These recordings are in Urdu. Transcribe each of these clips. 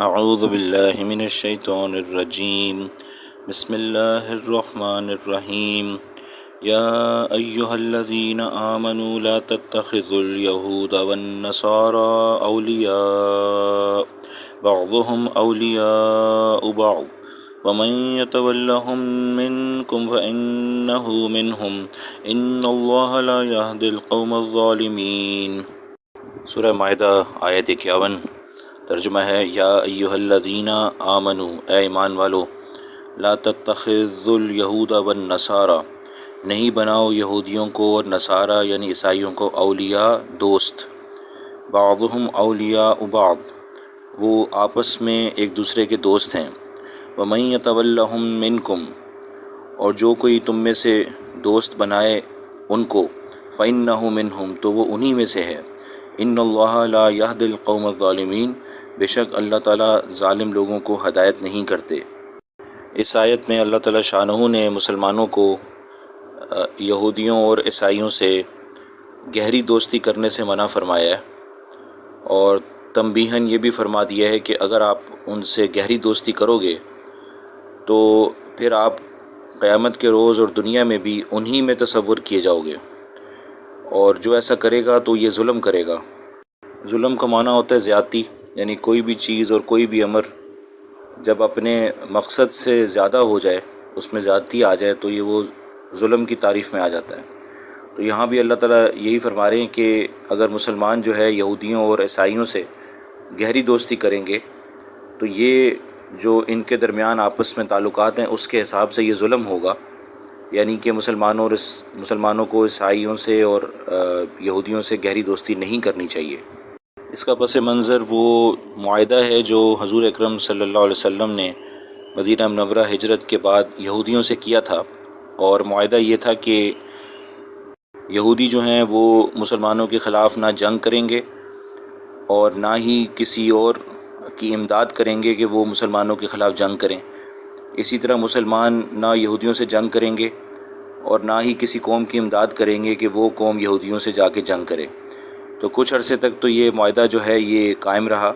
اعوذ باللہ من الشیطان الرجیم بسم اللہ الرحمن الرحیم یا ایہا الذین آمنوا لا تتخذوا اليہود والنصارى اولیاء بعضهم اولیاء بعض ومن يتولهم منكم فإنه منهم ان اللہ لا يهدي القوم الظالمین۔ سورہ مائدہ آیت 51۔ ترجمہ ہے یا ایہا الذین آمنوا، اے ایمان والو، لا تتخذوا الیہود والنصارى، نہیں بناؤ یہودیوں کو اور نصارہ یعنی عیسائیوں کو اولیاء دوست، بعضهم اولیاء بعض، وہ آپس میں ایک دوسرے کے دوست ہیں، ومن یتولہم منکم، اور جو کوئی تم میں سے دوست بنائے ان کو، فإنہ منہم، تو وہ انہی میں سے ہے، ان اللہ لا یہدی القوم الظالمین، بے شک اللہ تعالیٰ ظالم لوگوں کو ہدایت نہیں کرتے۔ اس آیت میں اللہ تعالیٰ شانہ نے مسلمانوں کو یہودیوں اور عیسائیوں سے گہری دوستی کرنے سے منع فرمایا ہے، اور تنبیہاً یہ بھی فرما دیا ہے کہ اگر آپ ان سے گہری دوستی کرو گے تو پھر آپ قیامت کے روز اور دنیا میں بھی انہی میں تصور کیے جاؤ گے، اور جو ایسا کرے گا تو یہ ظلم کرے گا۔ ظلم کا معنی ہوتا ہے زیادتی، یعنی کوئی بھی چیز اور کوئی بھی امر جب اپنے مقصد سے زیادہ ہو جائے، اس میں زیادتی آ جائے تو یہ وہ ظلم کی تعریف میں آ جاتا ہے۔ تو یہاں بھی اللہ تعالیٰ یہی فرما رہے ہیں کہ اگر مسلمان جو ہے یہودیوں اور عیسائیوں سے گہری دوستی کریں گے تو یہ جو ان کے درمیان آپس میں تعلقات ہیں اس کے حساب سے یہ ظلم ہوگا، یعنی کہ مسلمانوں کو عیسائیوں سے اور یہودیوں سے گہری دوستی نہیں کرنی چاہیے۔ اس کا پس منظر وہ معاہدہ ہے جو حضور اکرم صلی اللہ علیہ وسلم نے مدینہ منورہ ہجرت کے بعد یہودیوں سے کیا تھا، اور معاہدہ یہ تھا کہ یہودی جو ہیں وہ مسلمانوں کے خلاف نہ جنگ کریں گے اور نہ ہی کسی اور کی امداد کریں گے کہ وہ مسلمانوں کے خلاف جنگ کریں، اسی طرح مسلمان نہ یہودیوں سے جنگ کریں گے اور نہ ہی کسی قوم کی امداد کریں گے کہ وہ قوم یہودیوں سے جا کے جنگ کرے۔ تو کچھ عرصے تک تو یہ معاہدہ جو ہے یہ قائم رہا،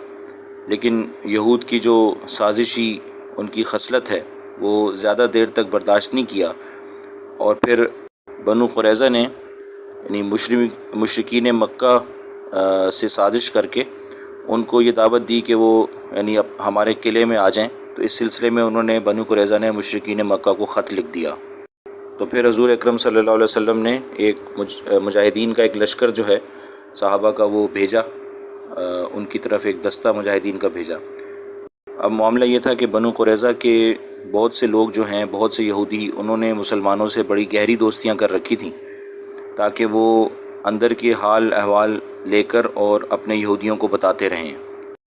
لیکن یہود کی جو سازشی ان کی خصلت ہے وہ زیادہ دیر تک برداشت نہیں کیا، اور پھر بنو قریظہ نے یعنی مشرکین مکہ سے سازش کر کے ان کو یہ دعوت دی کہ وہ یعنی اب ہمارے قلعے میں آ جائیں، تو اس سلسلے میں انہوں نے بنو قریظہ نے مشرکین مکہ کو خط لکھ دیا۔ تو پھر حضور اکرم صلی اللہ علیہ وسلم نے ایک مجاہدین کا ایک لشکر جو ہے صحابہ کا وہ بھیجا، ان کی طرف ایک دستہ مجاہدین کا بھیجا۔ اب معاملہ یہ تھا کہ بنو قریظہ کے بہت سے لوگ جو ہیں، بہت سے یہودی، انہوں نے مسلمانوں سے بڑی گہری دوستیاں کر رکھی تھیں تاکہ وہ اندر کے حال احوال لے کر اور اپنے یہودیوں کو بتاتے رہیں۔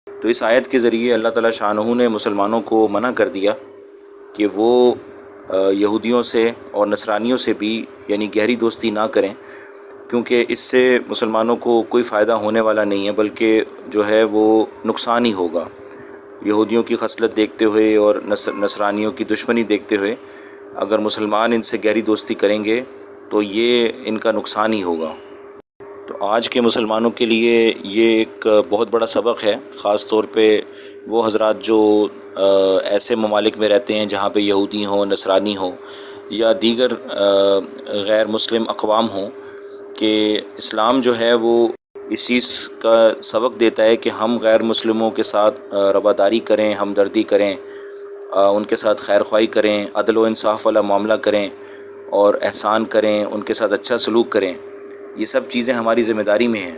تو اس آیت کے ذریعے اللہ تعالیٰ شانہ نے مسلمانوں کو منع کر دیا کہ وہ یہودیوں سے اور نصرانیوں سے بھی یعنی گہری دوستی نہ کریں، کیونکہ اس سے مسلمانوں کو کوئی فائدہ ہونے والا نہیں ہے، بلکہ جو ہے وہ نقصان ہی ہوگا۔ یہودیوں کی خصلت دیکھتے ہوئے اور نصرانیوں کی دشمنی دیکھتے ہوئے اگر مسلمان ان سے گہری دوستی کریں گے تو یہ ان کا نقصان ہی ہوگا۔ تو آج کے مسلمانوں کے لیے یہ ایک بہت بڑا سبق ہے، خاص طور پہ وہ حضرات جو ایسے ممالک میں رہتے ہیں جہاں پہ یہودی ہوں، نصرانی ہوں یا دیگر غیر مسلم اقوام ہوں، کہ اسلام جو ہے وہ اس چیز کا سبق دیتا ہے کہ ہم غیر مسلموں کے ساتھ رواداری کریں، ہمدردی کریں، ان کے ساتھ خیر خواہی کریں، عدل و انصاف والا معاملہ کریں اور احسان کریں، ان کے ساتھ اچھا سلوک کریں۔ یہ سب چیزیں ہماری ذمہ داری میں ہیں،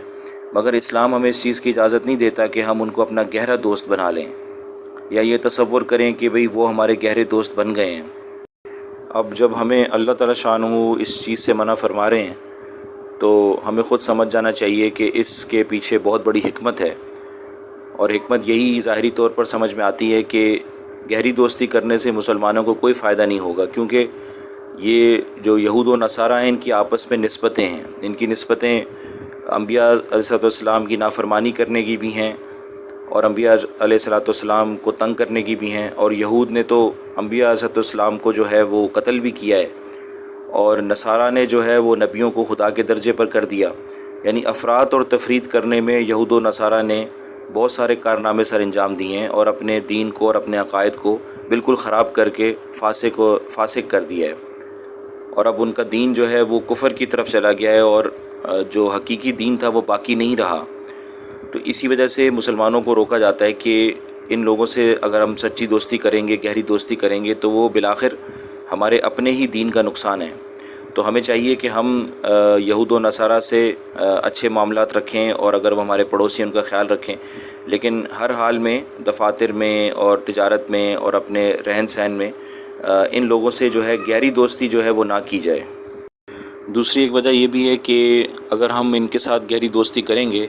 مگر اسلام ہمیں اس چیز کی اجازت نہیں دیتا کہ ہم ان کو اپنا گہرا دوست بنا لیں یا یہ تصور کریں کہ بھئی وہ ہمارے گہرے دوست بن گئے ہیں۔ اب جب ہمیں اللہ تعالیٰ شانہ اس چیز سے منع فرما رہے ہیں تو ہمیں خود سمجھ جانا چاہیے کہ اس کے پیچھے بہت بڑی حکمت ہے، اور حکمت یہی ظاہری طور پر سمجھ میں آتی ہے کہ گہری دوستی کرنے سے مسلمانوں کو کوئی فائدہ نہیں ہوگا، کیونکہ یہ جو یہود و نصارہ ہیں ان کی آپس میں نسبتیں ہیں، ان کی نسبتیں انبیاء علیہ السلام کی نافرمانی کرنے کی بھی ہیں اور انبیاء علیہ السلام کو تنگ کرنے کی بھی ہیں، اور یہود نے تو انبیاء علیہ السلام کو جو ہے وہ قتل بھی کیا ہے، اور نصارہ نے جو ہے وہ نبیوں کو خدا کے درجے پر کر دیا۔ یعنی افراط اور تفریط کرنے میں یہود و نصارہ نے بہت سارے کارنامے سر انجام دیے ہیں اور اپنے دین کو اور اپنے عقائد کو بالکل خراب کر کے فاسق کر دیا ہے، اور اب ان کا دین جو ہے وہ کفر کی طرف چلا گیا ہے، اور جو حقیقی دین تھا وہ باقی نہیں رہا۔ تو اسی وجہ سے مسلمانوں کو روکا جاتا ہے کہ ان لوگوں سے اگر ہم سچی دوستی کریں گے، گہری دوستی کریں گے، تو وہ بالآخر ہمارے اپنے ہی دین کا نقصان ہے۔ تو ہمیں چاہیے کہ ہم یہود و نصارہ سے اچھے معاملات رکھیں، اور اگر وہ ہمارے پڑوسی ان کا خیال رکھیں، لیکن ہر حال میں دفاتر میں اور تجارت میں اور اپنے رہن سہن میں ان لوگوں سے جو ہے گہری دوستی جو ہے وہ نہ کی جائے۔ دوسری ایک وجہ یہ بھی ہے کہ اگر ہم ان کے ساتھ گہری دوستی کریں گے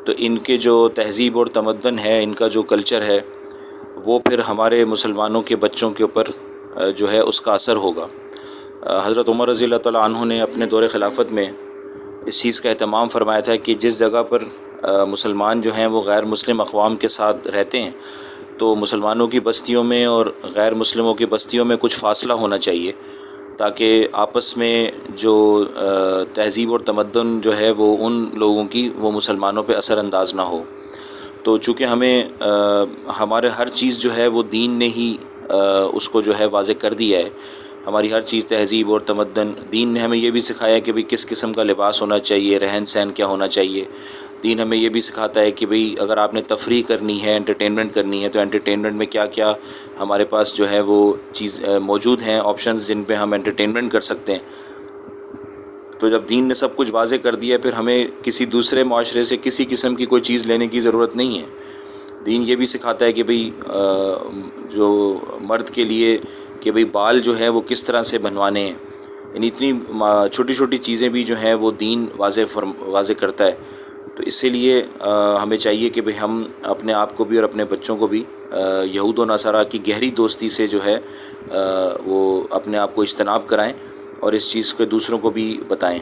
تو ان کے جو تہذیب اور تمدن ہے، ان کا جو کلچر ہے، وہ پھر ہمارے مسلمانوں کے بچوں کے اوپر جو ہے اس کا اثر ہوگا۔ حضرت عمر رضی اللہ تعالیٰ عنہ نے اپنے دور خلافت میں اس چیز کا اہتمام فرمایا تھا کہ جس جگہ پر مسلمان جو ہیں وہ غیر مسلم اقوام کے ساتھ رہتے ہیں، تو مسلمانوں کی بستیوں میں اور غیر مسلموں کی بستیوں میں کچھ فاصلہ ہونا چاہیے، تاکہ آپس میں جو تہذیب اور تمدن جو ہے وہ ان لوگوں کی وہ مسلمانوں پہ اثر انداز نہ ہو۔ تو چونکہ ہمیں ہمارے ہر چیز جو ہے وہ دین نے ہی اس کو جو ہے واضح کر دیا ہے، ہماری ہر چیز تہذیب اور تمدن، دین نے ہمیں یہ بھی سکھایا کہ بھئی کس قسم کا لباس ہونا چاہیے، رہن سہن کیا ہونا چاہیے۔ دین ہمیں یہ بھی سکھاتا ہے کہ بھئی اگر آپ نے تفریح کرنی ہے، انٹرٹینمنٹ کرنی ہے، تو انٹرٹینمنٹ میں کیا کیا ہمارے پاس جو ہے وہ چیز موجود ہیں، آپشنز جن پہ ہم انٹرٹینمنٹ کر سکتے ہیں۔ تو جب دین نے سب کچھ واضح کر دیا ہے، پھر ہمیں کسی دوسرے معاشرے سے کسی قسم کی کوئی چیز لینے کی ضرورت نہیں ہے۔ دین یہ بھی سکھاتا ہے کہ بھئی جو مرد کے لیے کہ بھئی بال جو ہے وہ کس طرح سے بنوانے ہیں، یعنی اتنی چھوٹی چھوٹی چیزیں بھی جو ہیں وہ دین واضح کرتا ہے۔ تو اسی لیے ہمیں چاہیے کہ بھئی ہم اپنے آپ کو بھی اور اپنے بچوں کو بھی یہود و نصارہ کی گہری دوستی سے جو ہے وہ اپنے آپ کو اجتناب کرائیں اور اس چیز کو دوسروں کو بھی بتائیں۔